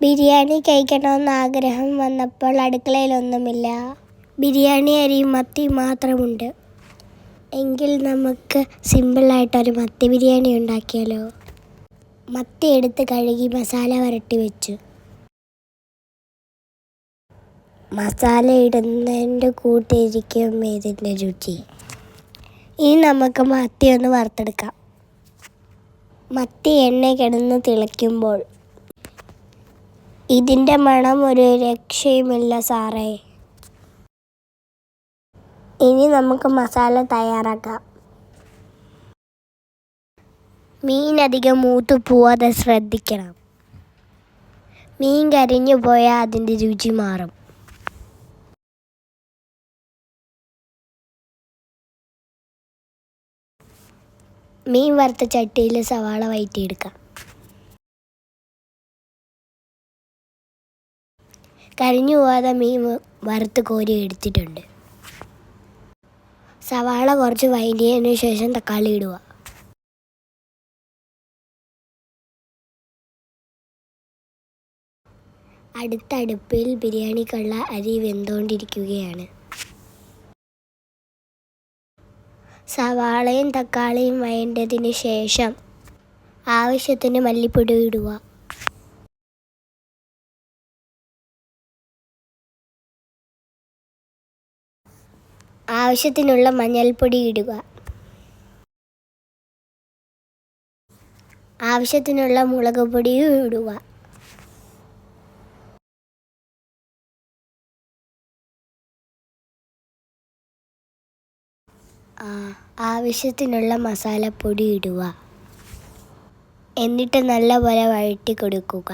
ബിരിയാണി കഴിക്കണമെന്ന് ആഗ്രഹം വന്നപ്പോൾ അടുക്കളയിലൊന്നുമില്ല. ബിരിയാണി അരിയും മത്തി മാത്രമുണ്ട്. എങ്കിൽ നമുക്ക് സിമ്പിളായിട്ടൊരു മത്തി ബിരിയാണി ഉണ്ടാക്കിയാലോ? മത്തി എടുത്ത് കഴുകി മസാല വരട്ടി വെച്ചു. മസാല ഇടുന്നതിൻ്റെ കൂട്ടിരിക്കും ഇതിൻ്റെ രുചി. ഇനി നമുക്ക് മത്തി ഒന്ന് വറുത്തെടുക്കാം. മത്തി എണ്ണ കിടന്ന് തിളയ്ക്കുമ്പോൾ ഇതിൻ്റെ മണം ഒരു രക്ഷയുമില്ല സാറേ. ഇനി നമുക്ക് മസാല തയ്യാറാക്കാം. മീൻ അധികം മൂത്ത് പോവാതെ ശ്രദ്ധിക്കണം. മീൻ കരിഞ്ഞു പോയാൽ അതിൻ്റെ രുചി മാറും. മീൻ വറുത്ത ചട്ടിയിൽ സവാള വഴറ്റിയെടുക്കാം. കരിഞ്ഞു പോവാതെ മീൻ വറുത്ത് കോരി എടുത്തിട്ടുണ്ട്. സവാള കുറച്ച് വഴറ്റിയതിന് ശേഷം തക്കാളി ഇടുക. അടുത്ത അടുപ്പിൽ ബിരിയാണിക്കുള്ള അരി വെന്തുകൊണ്ടിരിക്കുകയാണ്. സവാളയും തക്കാളിയും വഴണ്ടതിന് ശേഷം ആവശ്യത്തിന് മല്ലിപ്പൊടി ഇടുക. ആവശ്യത്തിനുള്ള മഞ്ഞൾപ്പൊടി ഇടുക. ആവശ്യത്തിനുള്ള മുളക് പൊടിയും ഇടുക. ആവശ്യത്തിനുള്ള മസാലപ്പൊടി ഇടുക. എന്നിട്ട് നല്ലപോലെ വഴറ്റി കൊടുക്കുക.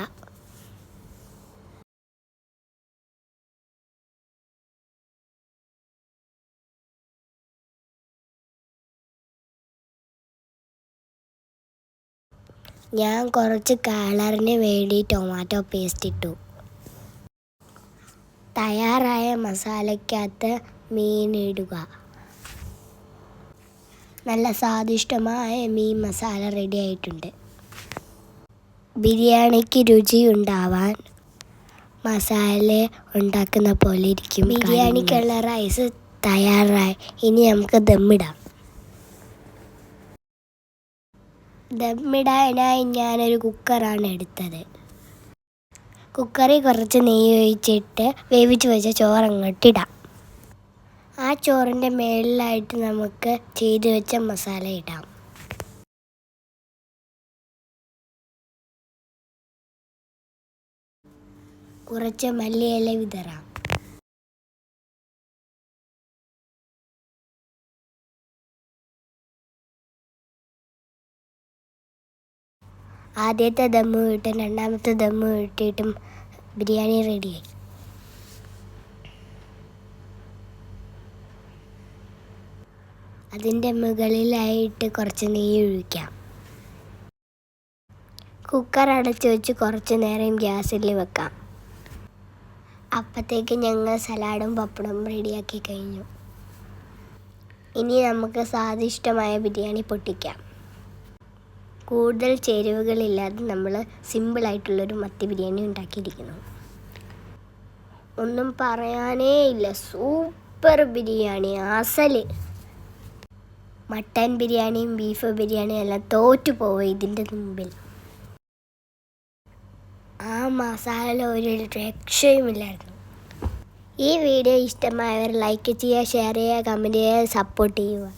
ഞാൻ കുറച്ച് കളറിന് വേണ്ടി ടൊമാറ്റോ പേസ്റ്റ് ഇട്ടു. തയ്യാറായ മസാലയ്ക്കകത്ത് മീൻ ഇടുക. നല്ല സ്വാദിഷ്ടമായ മീൻ മസാല റെഡി ആയിട്ടുണ്ട്. ബിരിയാണിക്ക് രുചി ഉണ്ടാവാൻ മസാല ഉണ്ടാക്കുന്ന പോലെ ഇരിക്കും. ബിരിയാണിക്കുള്ള റൈസ് തയ്യാറായി. ഇനി നമുക്ക് ദമ്മിടാം. ദമ്മിടാനായി ഞാനൊരു കുക്കറാണ് എടുത്തത്. കുക്കറിൽ കുറച്ച് നെയ്യ് ഒഴിച്ചിട്ട് വേവിച്ച് വെച്ച ചോറങ്ങോട്ടിടാം. ആ ചോറിൻ്റെ മേളിലായിട്ട് നമുക്ക് ചെയ്ത് വെച്ച മസാല ഇടാം. കുറച്ച് മല്ലിയില വിതറാം. ആദ്യത്തെ ദമ്മ് ഇട്ട് രണ്ടാമത്തെ ദമ്മ് ഇട്ടിട്ടും ബിരിയാണി റെഡിയായി. അതിൻ്റെ മുകളിലായിട്ട് കുറച്ച് നെയ്യ് ഒഴിക്കാം. കുക്കർ അടച്ച് വെച്ച് കുറച്ച് നേരം ഗ്യാസിൽ വെക്കാം. അപ്പോഴത്തേക്ക് ഞങ്ങൾ സലാഡും പപ്പടവും റെഡിയാക്കി കഴിഞ്ഞു. ഇനി നമുക്ക് സ്വാദിഷ്ടമായ ബിരിയാണി പൊട്ടിക്കാം. കൂടുതൽ ചേരുവകളില്ലാതെ നമ്മൾ സിമ്പിളായിട്ടുള്ളൊരു മത്തി ബിരിയാണി ഉണ്ടാക്കിയിരിക്കുന്നു. ഒന്നും പറയാനേ ഇല്ല, സൂപ്പർ ബിരിയാണി. അസല് മട്ടൻ ബിരിയാണിയും ബീഫ് ബിരിയാണിയും എല്ലാം തോറ്റു പോവുക ഇതിൻ്റെ മുമ്പിൽ. ആ മസാല ഒരു രക്ഷയുമില്ലായിരുന്നു. ഈ വീഡിയോ ഇഷ്ടമായവർ ലൈക്ക് ചെയ്യുക, ഷെയർ ചെയ്യുക, കമൻറ്റ് ചെയ്യുക, സപ്പോർട്ട് ചെയ്യുക.